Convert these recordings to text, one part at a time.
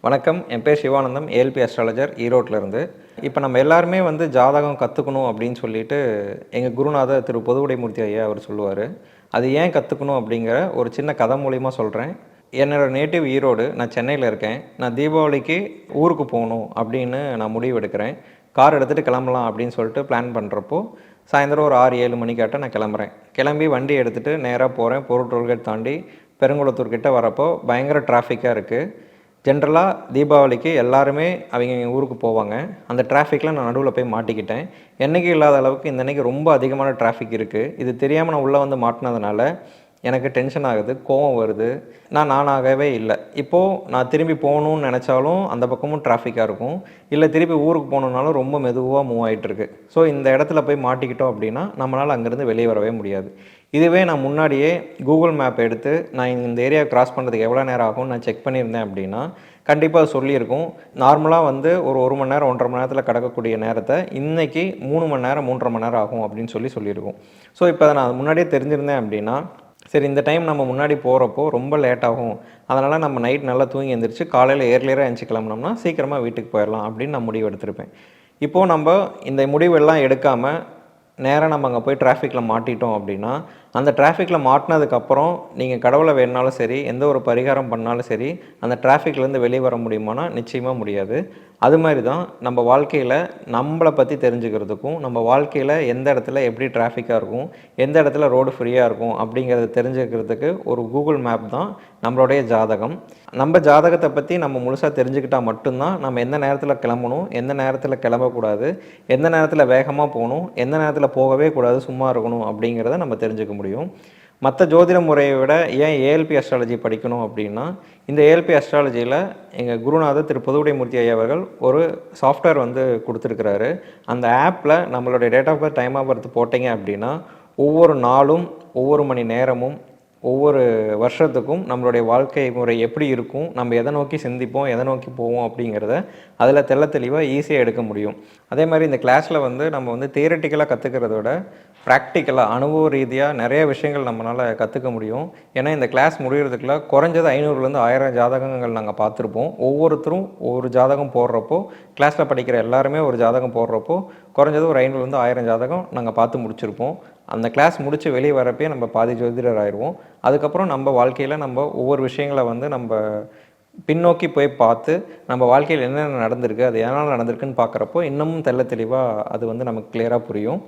வணக்கம். என் பேர் Sivanandam, ALP astrologer, ஈரோட்டிலேருந்து. இப்போ நம்ம எல்லாருமே வந்து ஜாதகம் கற்றுக்கணும் அப்படின்னு சொல்லிட்டு எங்கள் குருநாதர் திரு பொதுவுடைமூர்த்தி ஐயா அவர் சொல்லுவார். அது ஏன் கற்றுக்கணும் அப்படிங்கிற ஒரு சின்ன கதை மூலிமா சொல்கிறேன். என்னோடய நேட்டிவ் ஈரோடு, நான் சென்னையில் இருக்கேன். நான் தீபாவளிக்கு ஊருக்கு போகணும் அப்படின்னு நான் முடிவு எடுக்கிறேன். கார் எடுத்துகிட்டு கிளம்பலாம் அப்படின்னு சொல்லிட்டு பிளான் பண்ணுறப்போ சாயந்தரம் ஒரு 6-7 மணிக்காட்ட நான் கிளம்புறேன். கிளம்பி வண்டி எடுத்துகிட்டு நேராக போகிறேன். போரூர் டோல்கேட் தாண்டி பெருங்குளத்தூர்கிட்ட வரப்போ பயங்கர டிராஃபிக்காக இருக்குது. ஜென்ரலாக தீபாவளிக்கு எல்லாருமே அவங்க ஊருக்கு போவாங்க. அந்த டிராஃபிக்கில் நான் நடுவில் போய் மாட்டிக்கிட்டேன். என்றைக்கும் இல்லாத அளவுக்கு இந்த அன்றைக்கி ரொம்ப அதிகமான டிராஃபிக் இருக்குது. இது தெரியாமல் நான் உள்ளே வந்து மாட்டினதுனால எனக்கு டென்ஷன் ஆகுது, கோவம் வருது. நானாகவே இல்லை. இப்போது நான் திரும்பி போகணுன்னு நினச்சாலும் அந்த பக்கமும் டிராஃபிக்காக இருக்கும். இல்லை திருப்பி ஊருக்கு போகணுன்னாலும் ரொம்ப மெதுவாக மூவ் ஆகிட்டுருக்கு. ஸோ இந்த இடத்துல போய் மாட்டிக்கிட்டோம் அப்படின்னா நம்மளால் அங்கேருந்து வெளியே வரவே முடியாது. இதுவே நான் முன்னாடியே கூகுள் மேப் எடுத்து நான் இந்த ஏரியாவை கிராஸ் பண்ணுறதுக்கு எவ்வளோ நேரம் ஆகும்னு நான் செக் பண்ணியிருந்தேன் அப்படின்னா கண்டிப்பாக அது சொல்லியிருக்கும். நார்மலாக வந்து ஒரு 1 மணி நேரம் 1.5 மணி நேரத்தில் கடக்கக்கூடிய நேரத்தை இன்றைக்கி 3 மணி நேரம் 3.5 மணி நேரம் ஆகும் அப்படின்னு சொல்லியிருக்கும். ஸோ இப்போ நான் முன்னாடியே தெரிஞ்சிருந்தேன் அப்படின்னா சரி இந்த டைம் நம்ம முன்னாடி போகிறப்போ ரொம்ப லேட் ஆகும், அதனால் நம்ம நைட் நல்லா தூங்கி எழுந்திரிச்சு காலையில் ஏர்லியராக எழுந்துச்சி கிளம்புனோம்னா சீக்கிரமாக வீட்டுக்கு போயிடலாம் அப்படின்னு நான் முடிவு எடுத்திருப்பேன். இப்போது நம்ம இந்த முடிவெல்லாம் எடுக்காமல் நேராக நம்ம அங்கே போய் டிராஃபிக்கில் மாட்டிட்டோம் அப்படின்னா அந்த டிராஃபிக்கில் மாட்டினதுக்கப்புறம் நீங்கள் கடவுளை வேணுனாலும் சரி, எந்த ஒரு பரிகாரம் பண்ணாலும் சரி, அந்த டிராஃபிக்லேருந்து வெளியே வர முடியுமானா நிச்சயமாக முடியாது. அது மாதிரி தான் நம்ம வாழ்க்கையில் நம்மளை பற்றி தெரிஞ்சுக்கிறதுக்கும், நம்ம வாழ்க்கையில் எந்த இடத்துல எப்படி டிராஃபிக்காக இருக்கும், எந்த இடத்துல ரோடு ஃப்ரீயாக இருக்கும் அப்படிங்கிறத தெரிஞ்சுக்கிறதுக்கு ஒரு கூகுள் மேப் தான் நம்மளுடைய ஜாதகம். நம்ம ஜாதகத்தை பற்றி நம்ம முழுசாக தெரிஞ்சுக்கிட்டால் மட்டும்தான் நம்ம எந்த நேரத்தில் கிளம்பணும், எந்த நேரத்தில் கிளம்பக்கூடாது, எந்த நேரத்தில் வேகமாக போகணும், எந்த நேரத்தில் போகவே கூடாது, சும்மா இருக்கணும் அப்படிங்கிறத நம்ம தெரிஞ்சுக்க முடியும். மற்ற ஜோதிட முறையை விட ஏன் ஏஎல்பி அஸ்ட்ராலஜி படிக்கணும் அப்படின்னா இந்த ஏஎல்பி அஸ்ட்ராலஜியில் எங்கள் குருநாதர் திரு பொதுவுடைமூர்த்தி ஐயா அவர்கள் ஒரு சாஃப்ட்வேர் வந்து கொடுத்துருக்கிறாரு. அந்த ஆப்பில் நம்மளுடைய date of birth, time of birth போட்டிங்க அப்படின்னா ஒவ்வொரு நாளும், ஒவ்வொரு மணி நேரமும், ஒவ்வொரு வருஷத்துக்கும் நம்மளுடைய வாழ்க்கை முறை எப்படி இருக்கும், நம்ம எதை நோக்கி சிந்திப்போம், எதை நோக்கி போவோம் அப்படிங்கிறத அதில் தெளிவாக ஈஸியாக எடுக்க முடியும். அதே மாதிரி இந்த கிளாஸில் வந்து நம்ம வந்து தியரட்டிக்கலாக கற்றுக்கிறத விட ப்ராக்டிக்கலாக அனுபவ ரீதியாக நிறைய விஷயங்கள் நம்மளால் கற்றுக்க முடியும். ஏன்னா இந்த கிளாஸ் முடிகிறதுக்குள்ள குறைஞ்சது 500லேருந்து 1000 ஜாதகங்கள் நாங்கள் பார்த்துருப்போம். ஒவ்வொருத்தரும் ஒவ்வொரு ஜாதகம் போடுறப்போ, கிளாஸில் படிக்கிற எல்லாருமே ஒரு ஜாதகம் போடுறப்போ குறைஞ்சது ஒரு 500லேருந்து 1000 ஜாதகம் நாங்கள் பார்த்து முடிச்சிருப்போம். அந்த கிளாஸ் முடித்து வெளியே வரப்பே நம்ம பாதி ஜோதிடர் ஆயிடுவோம். அதுக்கப்புறம் நம்ம வாழ்க்கையில் நம்ம ஒவ்வொரு விஷயங்களை வந்து நம்ம பின்னோக்கி போய் பார்த்து நம்ம வாழ்க்கையில் என்னென்ன நடந்திருக்கு, அது எதனால் நடந்திருக்குன்னு பார்க்குறப்போ இன்னமும் தெளிவாக அது வந்து நமக்கு கிளியராக புரியும்.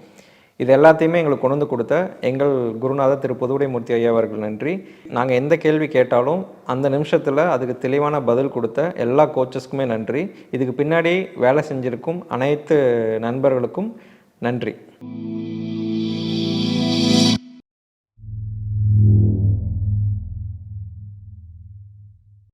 இது எல்லாத்தையுமே எங்களுக்கு கொண்டு வந்து கொடுத்த எங்கள் குருநாதர் திரு பொதுவுடைமூர்த்தி ஐயா அவர்கள் நன்றி. நாங்கள் எந்த கேள்வி கேட்டாலும் அந்த நிமிஷத்தில் அதுக்கு தெளிவான பதில் கொடுத்த எல்லா கோச்சஸ்க்குமே நன்றி. இதுக்கு பின்னாடி வேலை செஞ்சிருக்கும் அனைத்து நண்பர்களுக்கும் நன்றி.